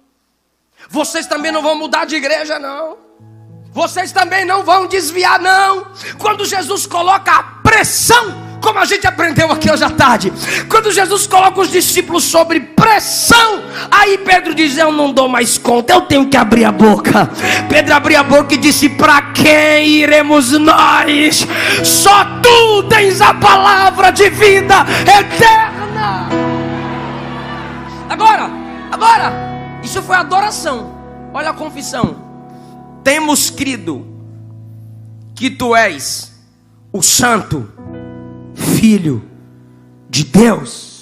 A: Vocês também não vão mudar de igreja não? Vocês também não vão desviar não? Quando Jesus coloca a pressão, como a gente aprendeu aqui hoje à tarde, quando Jesus coloca os discípulos sobre pressão, aí Pedro diz: eu não dou mais conta, eu tenho que abrir a boca. Pedro abriu a boca e disse: para quem iremos nós? Só tu tens a palavra de vida eterna. Agora, isso foi adoração. Olha a confissão: temos crido que tu és o Santo Filho de Deus.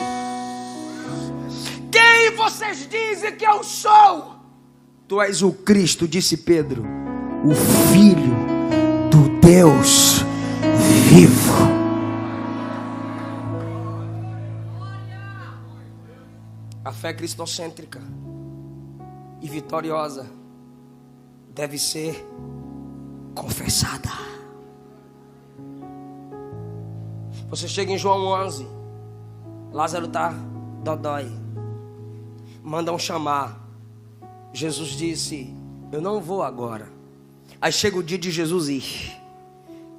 A: Quem vocês dizem que eu sou? Tu és o Cristo, disse Pedro, o Filho do Deus vivo. A fé cristocêntrica e vitoriosa deve ser confessada. Você chega em João 11, Lázaro está dodói, mandam chamar. Jesus disse: eu não vou agora. Aí chega o dia de Jesus ir.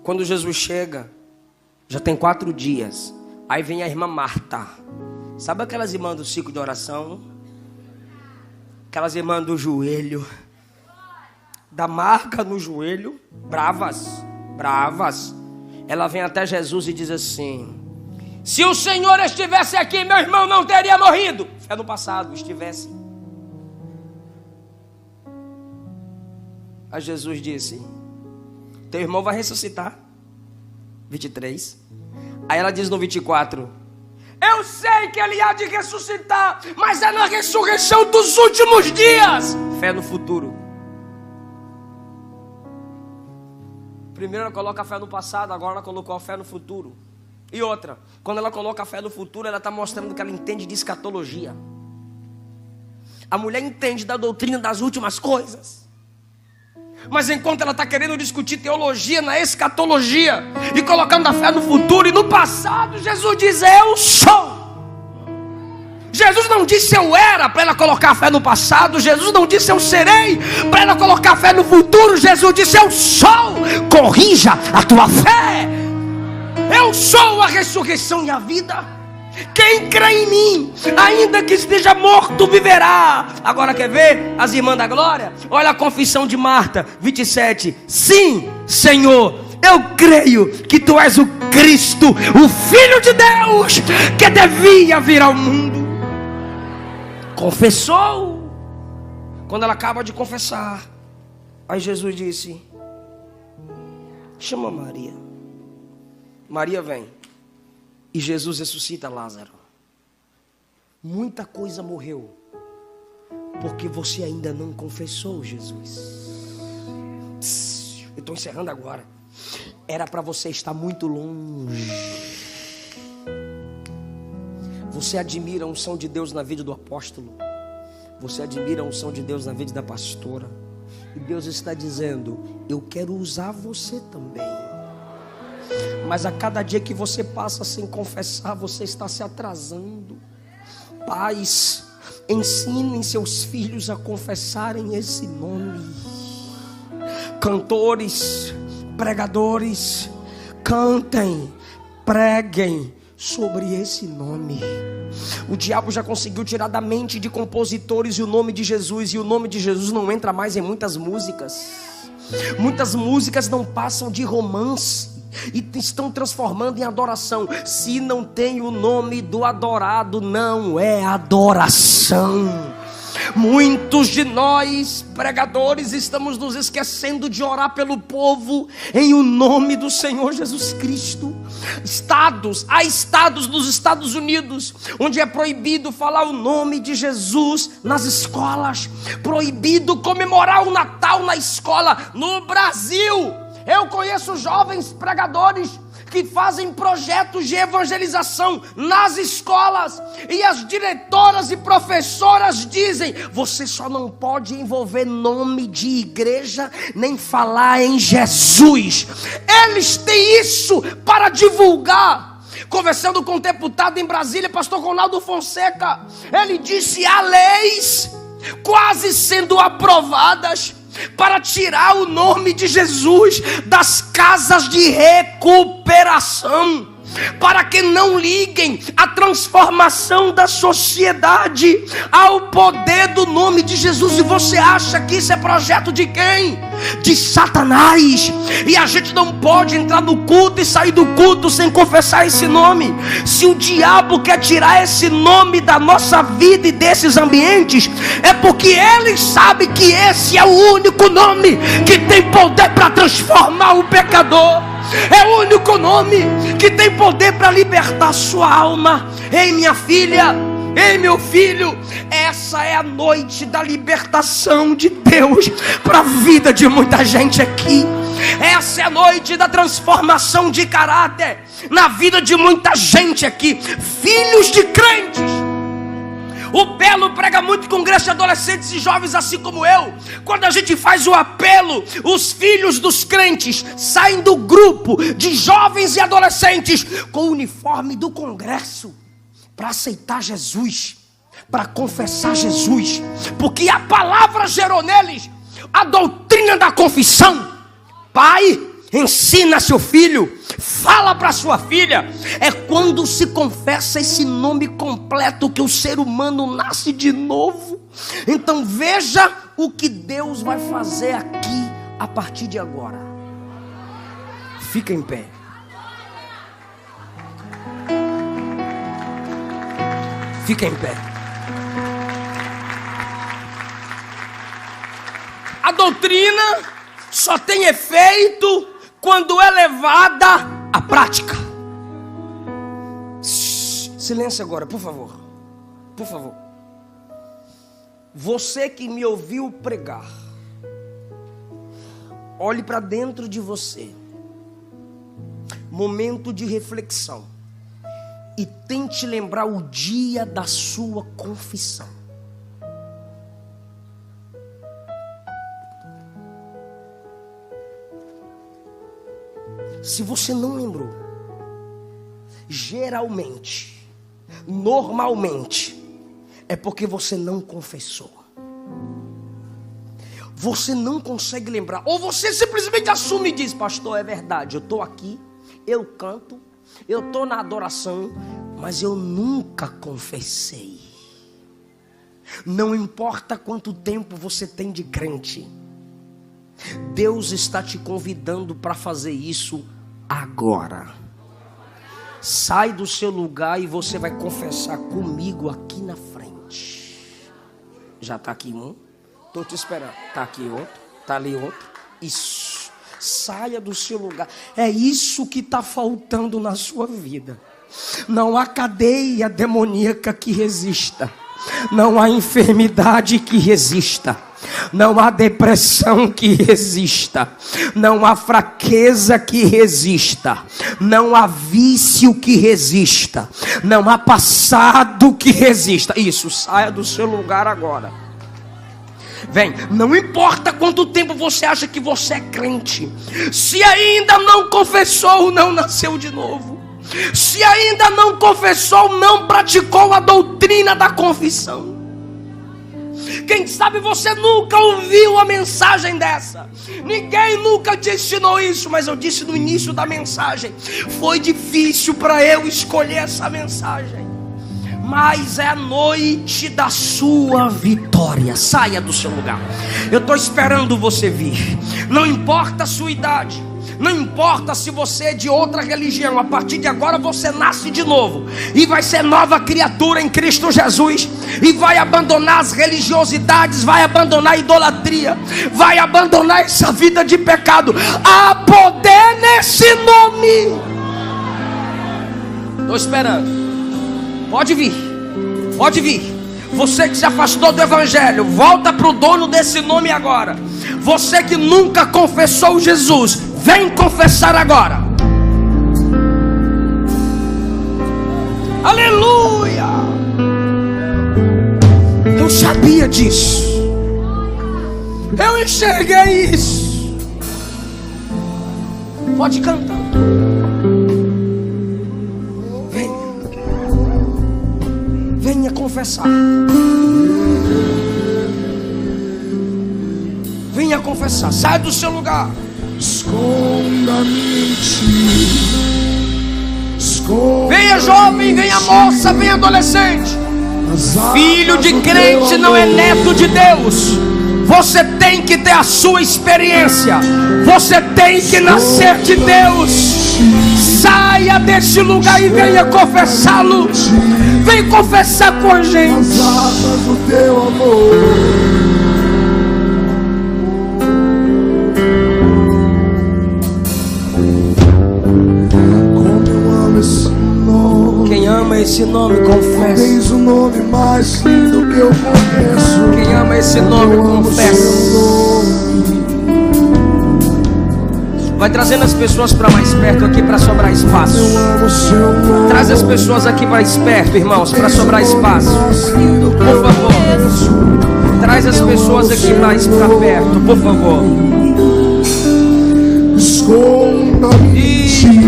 A: Quando Jesus chega, já tem 4 dias. Aí vem a irmã Marta. Sabe aquelas irmãs do ciclo de oração? Aquelas irmãs do joelho, da marca no joelho, bravas. Ela vem até Jesus e diz assim: se o Senhor estivesse aqui, meu irmão não teria morrido. É no passado, estivesse. Aí Jesus disse: teu irmão vai ressuscitar. 23. Aí ela diz no 24: eu sei que ele há de ressuscitar, mas é na ressurreição dos últimos dias. Fé no futuro. Primeiro ela coloca a fé no passado, agora ela colocou a fé no futuro. E outra, quando ela coloca a fé no futuro, ela está mostrando que ela entende de escatologia. A mulher entende da doutrina das últimas coisas, mas enquanto ela está querendo discutir teologia na escatologia e colocando a fé no futuro e no passado, Jesus diz: eu sou. Jesus não disse eu era para ela colocar a fé no passado. Jesus não disse eu serei para ela colocar a fé no futuro. Jesus disse eu sou. Corrija a tua fé. Eu sou a ressurreição e a vida. Quem crê em mim, ainda que esteja morto, viverá. Agora quer ver as irmãs da glória? Olha a confissão de Marta, 27. Sim, Senhor, eu creio que tu és o Cristo, o Filho de Deus, que devia vir ao mundo. Confessou. Quando ela acaba de confessar, aí Jesus disse: chama Maria. Maria vem. E Jesus ressuscita Lázaro. Muita coisa morreu, porque você ainda não confessou Jesus. Eu estou encerrando agora. Era para você estar muito longe. Você admira a unção de Deus na vida do apóstolo. Você admira a unção de Deus na vida da pastora. E Deus está dizendo: eu quero usar você também. Mas a cada dia que você passa sem confessar, você está se atrasando. Pais, ensinem seus filhos a confessarem esse nome. Cantores, pregadores, cantem, preguem sobre esse nome. O diabo já conseguiu tirar da mente de compositores o nome de Jesus, e o nome de Jesus não entra mais em muitas músicas. Muitas músicas não passam de romance e estão transformando em adoração. Se não tem o nome do adorado, não é adoração. Muitos de nós, pregadores, estamos nos esquecendo de orar pelo povo em o nome do Senhor Jesus Cristo. Há estados nos Estados Unidos onde é proibido falar o nome de Jesus nas escolas, proibido comemorar o Natal na escola. No Brasil, eu conheço jovens pregadores que fazem projetos de evangelização nas escolas, e as diretoras e professoras dizem: você só não pode envolver nome de igreja, nem falar em Jesus. Eles têm isso para divulgar. Conversando com um deputado em Brasília, pastor Ronaldo Fonseca, ele disse: há leis quase sendo aprovadas para tirar o nome de Jesus das casas de recuperação, para que não liguem a transformação da sociedade ao poder do nome de Jesus. E você acha que isso é projeto de quem? De Satanás. E a gente não pode entrar no culto e sair do culto sem confessar esse nome. Se o diabo quer tirar esse nome da nossa vida e desses ambientes, é porque ele sabe que esse é o único nome que tem poder para transformar o pecador. É o único nome que tem poder para libertar sua alma. Ei, minha filha, ei, meu filho, essa é a noite da libertação de Deus para a vida de muita gente aqui. Essa é a noite da transformação de caráter na vida de muita gente aqui. Filhos de crentes. O Belo prega muito em congresso de adolescentes e jovens, assim como eu. Quando a gente faz o apelo, os filhos dos crentes saem do grupo de jovens e adolescentes com o uniforme do congresso para aceitar Jesus, para confessar Jesus, porque a palavra gerou neles a doutrina da confissão. Pai, ensina seu filho, fala para sua filha. É quando se confessa esse nome completo que o ser humano nasce de novo. Então veja o que Deus vai fazer aqui a partir de agora. Fica em pé. Fica em pé. A doutrina só tem efeito quando é levada à prática. Silêncio agora, por favor. Por favor. Você que me ouviu pregar, olhe para dentro de você. Momento de reflexão. E tente lembrar o dia da sua confissão. Se você não lembrou, geralmente, normalmente, é porque você não confessou. Você não consegue lembrar. Ou você simplesmente assume e diz: pastor, é verdade, eu estou aqui, eu canto, eu estou na adoração, mas eu nunca confessei. Não importa quanto tempo você tem de crente, Deus está te convidando para fazer isso agora. Sai do seu lugar e você vai confessar comigo aqui na frente. Já está aqui um? Estou te esperando. Está aqui outro? Está ali outro? Isso. Saia do seu lugar. É isso que está faltando na sua vida. Não há cadeia demoníaca que resista. Não há enfermidade que resista. Não há depressão que resista. Não há fraqueza que resista. Não há vício que resista. Não há passado que resista. Isso, saia do seu lugar agora. Vem, não importa quanto tempo você acha que você é crente, se ainda não confessou, não nasceu de novo. Se ainda não confessou, não praticou a doutrina da confissão. Quem sabe você nunca ouviu a mensagem dessa. Ninguém nunca te ensinou isso. Mas eu disse no início da mensagem, foi difícil para eu escolher essa mensagem. Mas é a noite da sua vitória. Saia do seu lugar. Eu estou esperando você vir. Não importa a sua idade, Não importa se você é de outra religião, a partir de agora você nasce de novo e vai ser nova criatura em Cristo Jesus, e vai abandonar as religiosidades, vai abandonar a idolatria, vai abandonar essa vida de pecado. Há poder nesse nome. Estou esperando. Pode vir, pode vir. Você que se afastou do evangelho, volta para o dono desse nome agora. Você que nunca confessou Jesus, vem confessar agora. Aleluia. Eu sabia disso. Eu enxerguei isso. Pode cantar. Venha confessar. Venha confessar. Sai do seu lugar.
B: Esconda-me em ti.
A: Venha jovem, venha moça, venha adolescente. Filho de crente não é neto de Deus. Você tem que ter a sua experiência. Você tem que nascer de Deus. Saia desse lugar e venha confessá-lo. Vem confessar com a gente.
B: As asas do teu amor. Como eu amo esse nome.
A: Quem ama esse nome, confessa.
B: Tens o nome mais lindo que eu conheço.
A: Quem ama esse nome, confessa. Vai trazendo as pessoas para mais perto aqui para sobrar espaço. Traz as pessoas aqui mais perto, irmãos, para sobrar espaço. Por favor. Traz as pessoas aqui mais para perto, por favor.
B: Esconda-me em ti.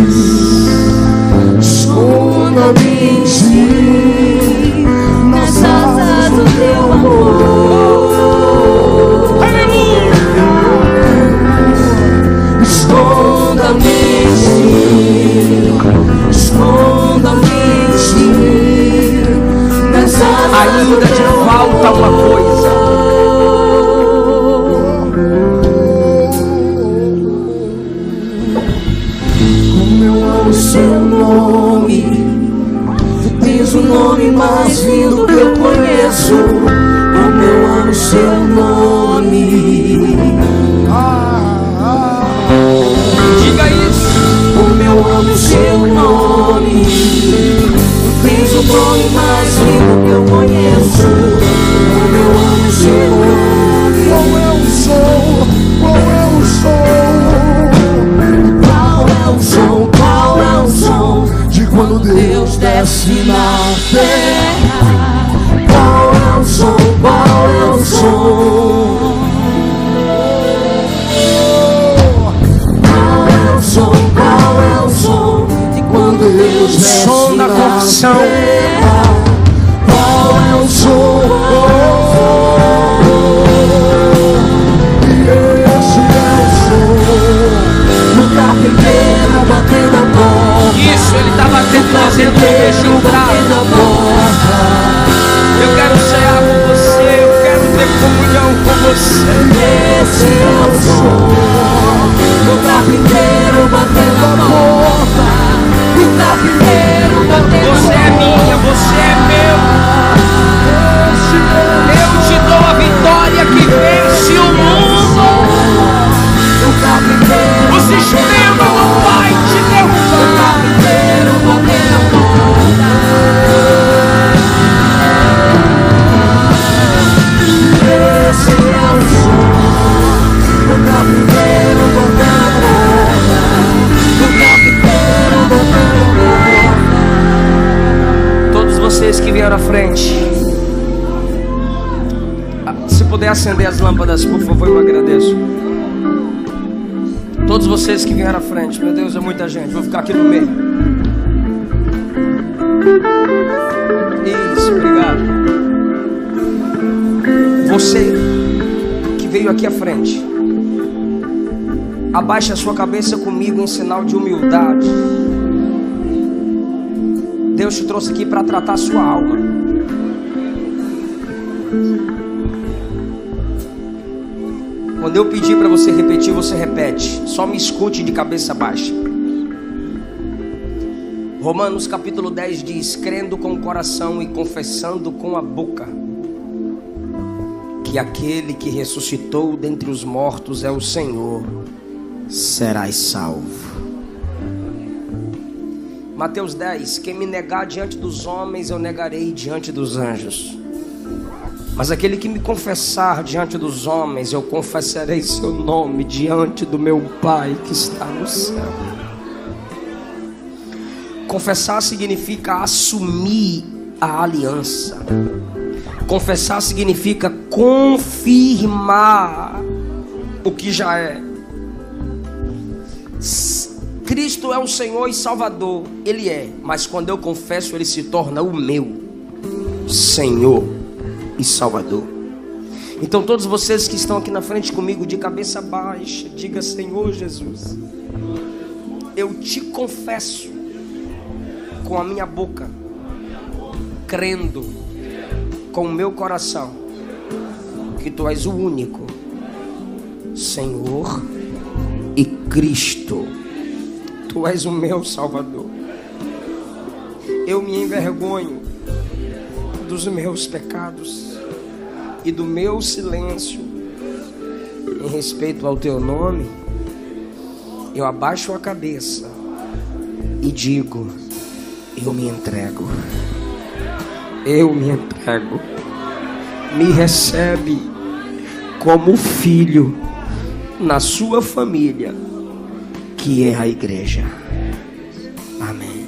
B: Esconda-me em ti. Nas asas do teu amor. Esconda-me em ti, esconda-me em ti, nessa
A: ainda te falta uma coisa.
B: Como eu amo seu nome, tu tens o nome mais lindo que eu conheço. Como eu amo seu nome.
A: Diga isso.
B: Como eu amo seu nome. Tu tens o nome mais lindo que eu conheço. Como eu amo seu nome. Qual é o som? Qual é o som? Qual é o som? Qual é o som de quando Deus desce na terra? Qual é o som? Qual é o som? Qual é o som de quando Deus desce
A: som da
B: na
A: confissão.
B: terra? Qual é o som? E esse é o som do carpinteiro batendo a porta.
A: Isso, ele está batendo, fazendo fechar o braço. Eu quero cear com você, eu quero ter comunhão com você.
B: Esse é o som do carpinteiro batendo a porta. O carpinteiro batendo a porta.
A: Você é minha, você é meu. Eu te dou a vitória que vence o mundo.
B: O carpinteiro,
A: O sistema não vai te derrubar.
B: o carpinteiro batendo a porta. Esse é o som do carpinteiro batendo a porta. O carpinteiro batendo a porta.
A: Todos vocês que vieram à frente, se puder acender as lâmpadas, por favor, eu agradeço. Todos vocês que vieram à frente, meu Deus, é muita gente. Vou ficar aqui no meio. Isso, obrigado. Você que veio aqui à frente, abaixe a sua cabeça comigo em sinal de humildade. Deus te trouxe aqui para tratar a sua alma. Quando eu pedir para você repetir, você repete. Só me escute de cabeça baixa. Romanos capítulo 10 diz: crendo com o coração e confessando com a boca que aquele que ressuscitou dentre os mortos é o Senhor, serás salvo. Mateus 10: quem me negar diante dos homens, eu negarei diante dos anjos. Mas aquele que me confessar diante dos homens, eu confessarei seu nome diante do meu Pai que está no céu. Confessar significa assumir a aliança. Confessar significa confirmar o que já é. Cristo é o Senhor e Salvador, Ele é. Mas quando eu confesso, Ele se torna o meu Senhor e Salvador. Então todos vocês que estão aqui na frente comigo, de cabeça baixa, diga: Senhor Jesus, eu te confesso com a minha boca, crendo com o meu coração que Tu és o único Senhor e Cristo. Tu és o meu Salvador. Eu me envergonho dos meus pecados e do meu silêncio em respeito ao Teu nome. Eu abaixo a cabeça e digo: eu me entrego. Eu me entrego. Me recebe como filho na sua família, que é a igreja. Amém.